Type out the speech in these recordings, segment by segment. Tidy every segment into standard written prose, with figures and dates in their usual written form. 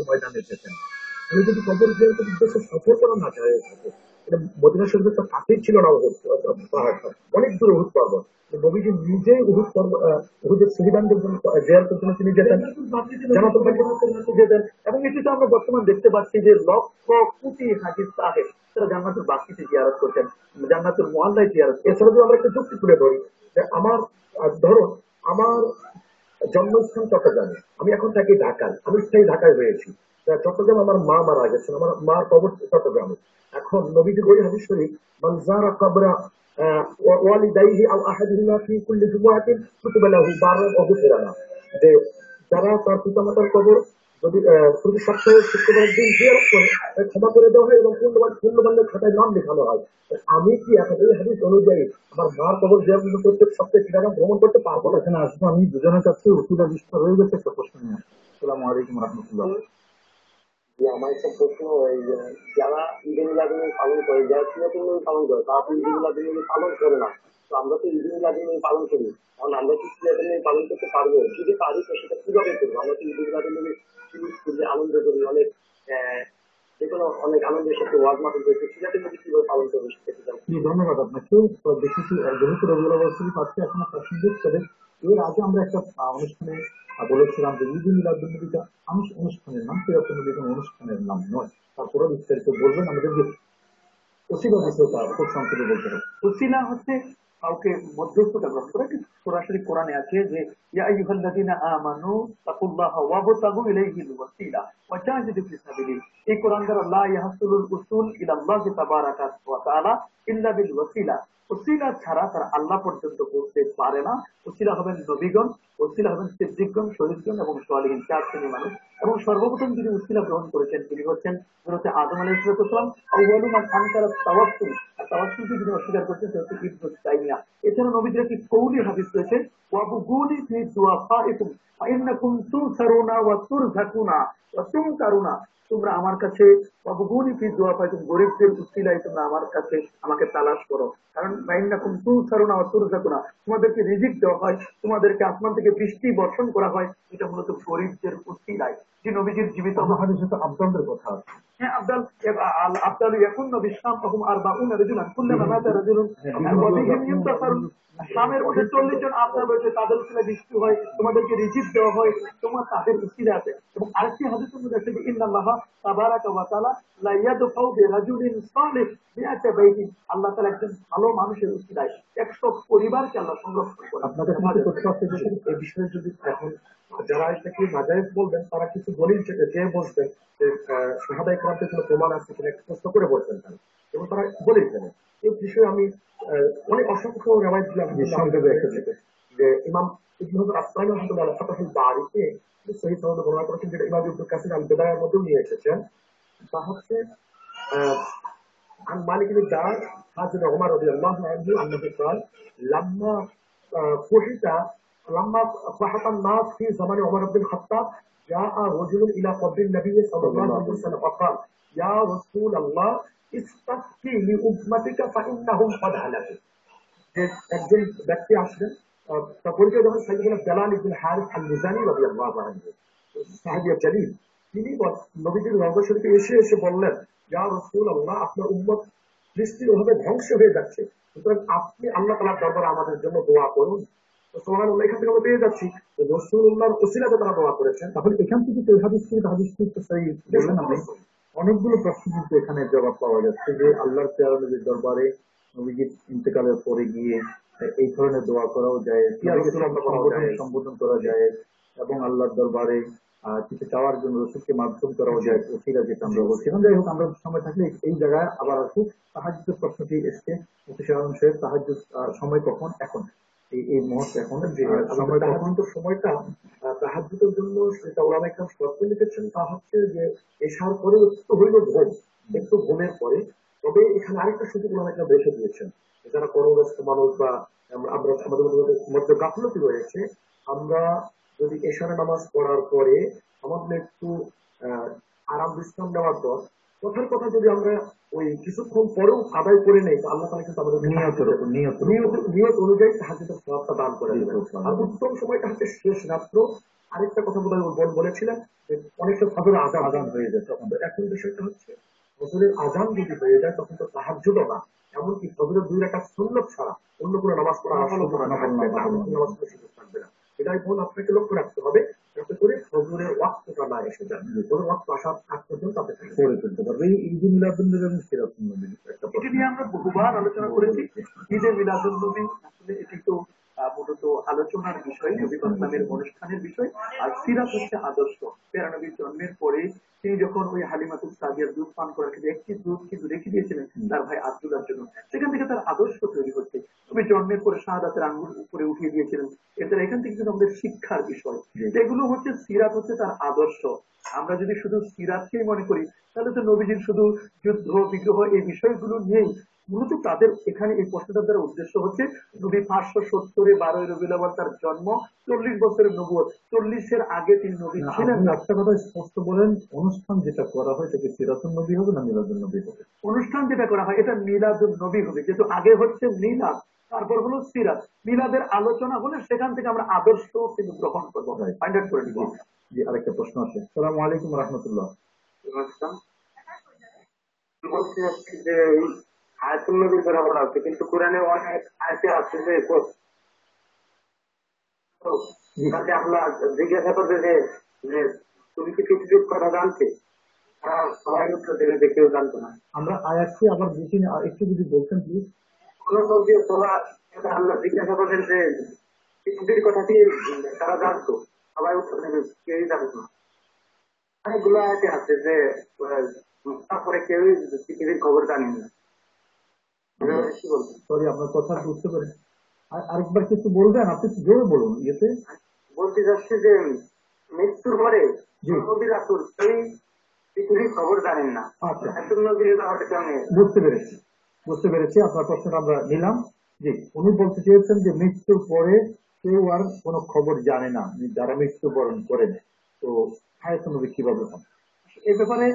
ময়দানে এসেছেন। আমি যদি কবর জিয়ারতের উদ্দেশ্যে সফর করা না যায়, এটা মদিনা শরীফের তো কাছেই ছিল না উহুদ পাহাড়টা, অনেক দূরে উহুদ পর্বত। নবীজি নিজে উহুদ পর্বত, উহুদের শহীদানদের জন্য জিয়ারতের জন্য তিনি যেতেন, জানাতুল বাকিতে যেতেন। এবং এটি তো আমরা বর্তমান দেখতে পাচ্ছি যে লক্ষ কোটি হাজির সাহেব তারা জান্নাতুল বাকিতে জিয়ারত করছেন, জান্নাতুল মুআল্লায় জিয়ারত। এছাড়া যদি আমরা একটা যুক্তি তুলে ধরি যে আমার ধরুন আমার জন্মস্থান চট্টগ্রামে, আমি এখন থাকি ঢাকায়, আমি স্থায়ী ঢাকায় হয়েছি। চট্টগ্রাম আমার মা মারা গেছেন, আমার মার কবর চট্টগ্রামে। এখন নবীজির ওই হাদিস শরীফ, মান যারা কবরা ওয়ালিদাইহি আও আহাদিহিমা ফি কুল্লি জুমআতিন কুতিবা লাহু বাররান ওয়া গুফিরা লাহু, যে যারা তার পিতামাতার কবর যদি প্রতি সপ্তাহে শুক্রবারের দিন জিয়ারত করে ক্ষমা করে দেওয়া হয় এবং পুণ্যবানের খাতায় নাম লেখানো হয়। আমি কি এখন এই হাদিস অনুযায়ী আমার মার কবর জিয়ারত প্রত্যেক সপ্তাহে চিটাগাং ভ্রমণ করতে পারবো না? এখানে আসবো আমি দুজনের কাছে উকিলা বিষয় রয়ে গেছে একটা প্রশ্ন নিয়ে। আসসালামু আলাইকুম রহমতুল্লাহ। যে আমার একটা প্রশ্ন, ওই যারা ঈদে মিলাদুন্নবী পালন করে, যারা সুন্নাতুল নবী পালন করে, তারা তো ঈদে মিলাদুন্নবী পালন করে না। তো আমরা তো ঈদে মিলাদুন্নবী পালন করি, কারণ আমরা কি সুন্নাতুল নবী পালন করতে পারবো? যদি পারি তো সেটা কিভাবে করবো? আমরা তো ঈদে মিলাদুন্নবী খুবই আনন্দ করি, অনেক যে কোনো অনেক আনন্দের সাথে ওয়াজ মাহফিল করি। সুন্নাতুল নবী কিভাবে পালন করবো সেটা জানতে। জি, ধন্যবাদ আপনাকে। দেখেছি যেহেতু রবিউল আউয়াল শরীফ আছে, এখন প্রাসঙ্গিক করে এর আগে আমরা একটা অনুষ্ঠানে বলেছিলাম যে ঈদ মিলাদুন্নবীটা অনুষ্ঠানের নাম, সিরাতুন নবী কোনো অনুষ্ঠানের নাম নয়। তারপরে বিস্তারিত বলবেন আমাদের যে ওসিলা বিষয়টা খুব সংক্ষেপে বলতে হবে। ওসিলা হচ্ছে কাউকে মধ্যস্থতা গ্রহণ করে, সরাসরি কোরআনে আছে যে ইয়া আইয়ুহাল্লাযীনা আমানু তাকুল্লাহা ওয়াবতাগু ইলাইহিল ওয়াসিলা ওয়া জাহিদু ফি সাবিলিহি। এই কোরআন দ্বারা লা ইয়াহসুলুল উসুল ইলাল্লাহি তাবারাকা ওয়া তাআলা ইল্লা বিল ওয়াসিলা। ওসিলা ছাড়া তারা আল্লাহ পর্যন্ত পৌঁছতে পারে না। ওসিলা হবেন নবীগণ, ওসিলা হবেন সিদ্দিকগণ, শহীদগণ এবং সালিহিন, 4 শ্রেণীর মানুষ। এবং সর্বপ্রথম যিনি ওসিলা গ্রহণ করেছেন তিনি হচ্ছেন হযরত আদম আলাইহিস সালাম। আউয়ালু মান আনকারা তাওয়াক্কুল, আর তাওয়াক্কুলকে যিনি অস্বীকার করছেন সে হচ্ছে ইবনু তাইমিয়া। এছাড়া নবীদের একটি কওলি হাদিস রয়েছে, ওয়াবুগুলি ফি দুআফাইকুম ফাইন্নাকুম তুসারুনা ওয়া তুরযাকুনা ওয়া তুমতারুনা। তোমরা আমার কাছে ওয়াবুগুলি ফি দুআফাইকুম, গরিবদের উসিলায় তোমরা আমার কাছে আমাকে তালাশ করো, কারণ ফাইন্নাকুম তুসারুনা ওয়া তুরযাকুনা, তোমাদেরকে রিজিক দেওয়া হয়, তোমাদেরকে আসমান থেকে বৃষ্টি বর্ষণ করা হয়, এটা মূলত গরিবদের উসিলায়। যে নবীজির জীবিত হাদিসে তো আব্দালদের কথা আছে। হ্যাঁ, আব্দাল আব্দাল ইয়াকুন বিশাম ফাহুম আরবাউনা রাজুলান কুল্লামা মাতা রাজুলুন ওয়া বিহিম ইনতাসারুন। শামের মধ্যে 40 জন আব্দাল রয়েছে, তাদের উসিলায় বৃষ্টি হয়, তোমাদেরকে রিজিক দেওয়া হয়, তোমার তাদের উসিলা আছে। এবং আরেকটি হাদিসের মধ্যে আছে যে ইন্নাল্লাহা তাবারাকা ওয়া তাআলা লা ইয়াদফাউ বিরাজুলিন সালিহ মিআতা বাইতিন। আল্লাহ তাআলা একজন ভালো মানুষের উসিলায় 100 পরিবারকে আল্লাহ সংরক্ষণ করেন। আপনাদের কাছে তথ্য আছে যে এই বিষয়ে যদি এখন যারা এটাকে নাজায়েজ বলবেন তারা কিছু দলিল যে বসবেন যে সাহাবা ইকরামদের কোনো প্রমাণ আছে কিনা একটা প্রশ্ন করে বসবেন তারা, এবং তারা বলে দিতেন। এই বিষয়ে আমি অনেক অসংখ্য রেওয়ায়েত দিলাম যে ইমাম ইবনে হাজার আসকালানী রাহমাতুল্লাহ আলাইহি ফাতহুল বারীতে সহিহ সনদে বর্ণনা করেছেন, যেটা ইমাম ইবনে কাসির আল বিদায়ার মধ্যেও নিয়ে এসেছেন। তা হচ্ছে عن مالك بن دار حاجب عمر رضي الله عنه انه قال لما فحت لما فحط الناس في زمن عمر بن الخطاب جاء رجل الى قبر النبي صلى الله عليه وسلم وقال يا رسول الله استفتي لامتك فانهم قد هلكوا। যে একজন ব্যক্তি আসলেন, তার পরিচয় যখন সাইয়েদনা বেলাল ইবনে হারিস আল মুজানি রাদিয়াল্লাহু আনহু, সাহাবী জালিল, তিনি নবীজির রওজা শরীফে এসে এসে বললেন, ইয়া রাসূলুল্লাহ, আপনার উম্মত দৃষ্টিভাবে ধ্বংস হয়ে যাচ্ছে, সুতরাং আপনি আল্লাহ তাআলার দরবারে আমাদের জন্য দোয়া করুন। সুবহানাল্লাহ, এখান থেকে আমরা পেয়ে যাচ্ছি রাসূলুল্লাহর ওসিলাতে তারা দোয়া করেছেন। তাহলে এখান থেকে তো হাদিসটি তো সহিহ বললেন আপনি। অনেকগুলো প্রশ্ন কিন্তু এখানে জবাব পাওয়া যাচ্ছে যে আল্লাহর পেয়ারা নবীর দরবারে নবীজির ইন্তেকালের পরে গিয়ে এই ধরনের দোয়া করাও যায়, সম্বোধন করা যায়, এবং আল্লাহর দরবারে কিছু চাওয়ার জন্য রসুলকে মাধ্যম করাও যায়, ওসিলা যেটা আমরা বলছিলাম। যাই হোক, আমরা সময় থাকলে এই জায়গায় আবার আসুক। তাহাজ্জুদের প্রশ্নটি এসছে তাহাজ্জুদ সময় কখন? এখন এই মুহূর্তে এখন সময় কখন? তো সময়টা তাহাজ্জুদের জন্য সেটা ওলামা ইকরাম শর্ত লিখেছেন, তা হচ্ছে যে এশার পরে একটু হইল ঘুম, একটু ঘুমের পরে। তবে এখানে আরেকটা সুযোগ ওলামা ইকরাম রেখে দিয়েছেন, যারা কর্মব্যস্ত মানুষ বা আমরা আমাদের মধ্যে গাফলতি রয়েছে, আমরা যদি এশারের নামাজ পড়ার পরে আমাদের একটু আরাম বিশ্রাম নেওয়ার পর কথার কথা যদি আমরা ওই কিছুক্ষণ পরেও আদায় করে নেই, আল্লাহ তাআলা কিন্তু আমাদের নিয়ত অনুযায়ী তাহাজ্জুদের সওয়াবটা দান করে দেবেন। আর উত্তম সময়টা হচ্ছে শেষ রাত্র, আরেকটা কথা বলেছিলেন যে অনেকটা ফজরের আজান হয়ে যায় তখন। এখন বিষয়টা হচ্ছে ফজরের আজান যদি হয়ে যায় তখন তো তাহাজ্জুদও না, এমনকি ফজরের 2 রাকাত সুন্নত ছাড়া অন্য কোনো নামাজ পড়ার সুযোগ থাকবে না। এটাই বোন আপনাকে লক্ষ্য রাখতে হবে যাতে করে ফজরের ওয়াক্তটা না এসে যায়। ফজরের ওয়াক্ত আসার আগ পর্যন্ত আপনি করে ফেলতে পারবে। এই ঈদুল মিলাদুন নবী এবং সিরাতুন নবী এটি নিয়ে আমরা বহুবার আলোচনা করেছি। ঈদে মিলাদুন নবী আসলে এটি তো মূলত আলোচনার বিষয়, নবী ইসলামের অনুষ্ঠানের বিষয়। আর সিরাত হচ্ছে আদর্শ। প্যারা নবীর জন্মের পরে তিনি যখন ওই হালিমাতুল সাদিয়ার দুধ পান করার ক্ষেত্রে একটি দুধ কিন্তু রেখে দিয়েছিলেন তার ভাই আব্দুল্লাহর জন্য, সেখান থেকে তার আদর্শ তৈরি হচ্ছে। নবী জন্মের পরে শাহাদাতের আঙ্গুল উপরে উঠিয়ে দিয়েছিলেন, এছাড়া এখান থেকে কিন্তু আমাদের শিক্ষার বিষয়। এগুলো হচ্ছে সিরাত, হচ্ছে তার আদর্শ। আমরা যদি শুধু সিরাতকেই মনে করি তাহলে তো নবীজির শুধু যুদ্ধ বিগ্রহ এই বিষয়গুলো নেই। মূলত তাদের এখানে এই প্রশ্নটার দ্বারা উদ্দেশ্য হচ্ছে নবী 570 12 রবিউল আউয়াল তার জন্ম, 40 বছরের নবুয়ত, 40-এর আগে তিনি নবী ছিলেন না। একটা কথা স্পষ্ট বলেন, অনুষ্ঠান যেটা করা হয় সেটা সিরাতুন নবী হবে না মিলাদুন নবী হবে? অনুষ্ঠান যেটা করা হয় এটা মিলাদুন নবী হবে, যেহেতু আগে হচ্ছে মিলাদ, তারপর হলো সিরাত। মিলাদের আলোচনা হলে সেখান থেকে আমরা আদর্শ কিন্তু গ্রহণ করবো, ফাইন্ড আউট করে নিব। জি, আরেকটা প্রশ্ন আছে। আসসালামু আলাইকুম রাহমাতুল্লাহ। বলতে চাচ্ছি যে আয়াতুল নবীর করা বলা হচ্ছে, কিন্তু কোরআনে অনেক আয়াতে আছে যে আমরা জিজ্ঞাসা করবে যে তুমি কি পৃথিবীর কথা জানতে, সবাই উত্তর দেবে যে কেউ জানতো না। আমরা আয়াতটি আবার বুঝিনি, একটু যদি বলতেন প্লিজ। কোন আল্লাহ জিজ্ঞাসা করবেন যে পৃথিবীর কথা কি তারা জানতো, সবাই উত্তর দেবে কেউই জানতো না। অনেকগুলো আয়াতে আছে যে তারপরে কেউই পৃথিবীর খবর জানেন না। সরি, আপনার কথা বুঝতে পারি। আরেকবার কিছু বলবেন, আপনি জোরে বলুন। ইয়েতে বলতে যাচ্ছি যে মৃত্যুর পরে নবীর রাসূল এই পৃথিবীর খবর জানেন না। আচ্ছা, বুঝতে পেরেছি, বুঝতে পেরেছি। আপনার প্রশ্নটা আমরা নিলাম। জি, উনি বলতে চেয়েছেন যে মৃত্যুর পরে কেউ আর কোনো খবর জানে না, যারা মৃত্যুবরণ করেন, তো আয়াতুন নবী কিভাবে হন? এই ব্যাপারে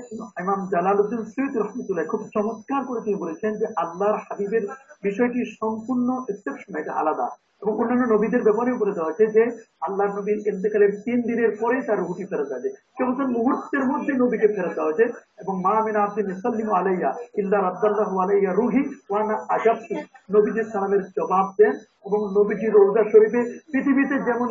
ইমাম জালালউদ্দিন সুয়ুতী রাহমাতুল্লাহ খুব চমৎকার করে তিনি বলেছেন যে আল্লাহর হাবিবের বিষয়টি সম্পূর্ণ এক্সেপশন, এটা আলাদা। এবং অন্যান্য নবীদের ব্যাপারেও বলে দেওয়া হয়েছে যে আল্লাহর নবীর ইন্তেকালের 3 দিনের পরে তার রুহটি ফেরত দেওয়া যায়, কেবল মুহূর্তের মধ্যে নবীকে ফেরত দেওয়া হয়েছে। এবং মা মিন আবদিন ইউসাল্লিমু আলাইয়া ইল্লা রাদ্দাল্লাহু আলাইয়া রুহি ওয়া আনা আজাবতু, নবীজি সালামের জবাব দেন। এবং নবীজি রওজা শরীফে পৃথিবীতে যেমন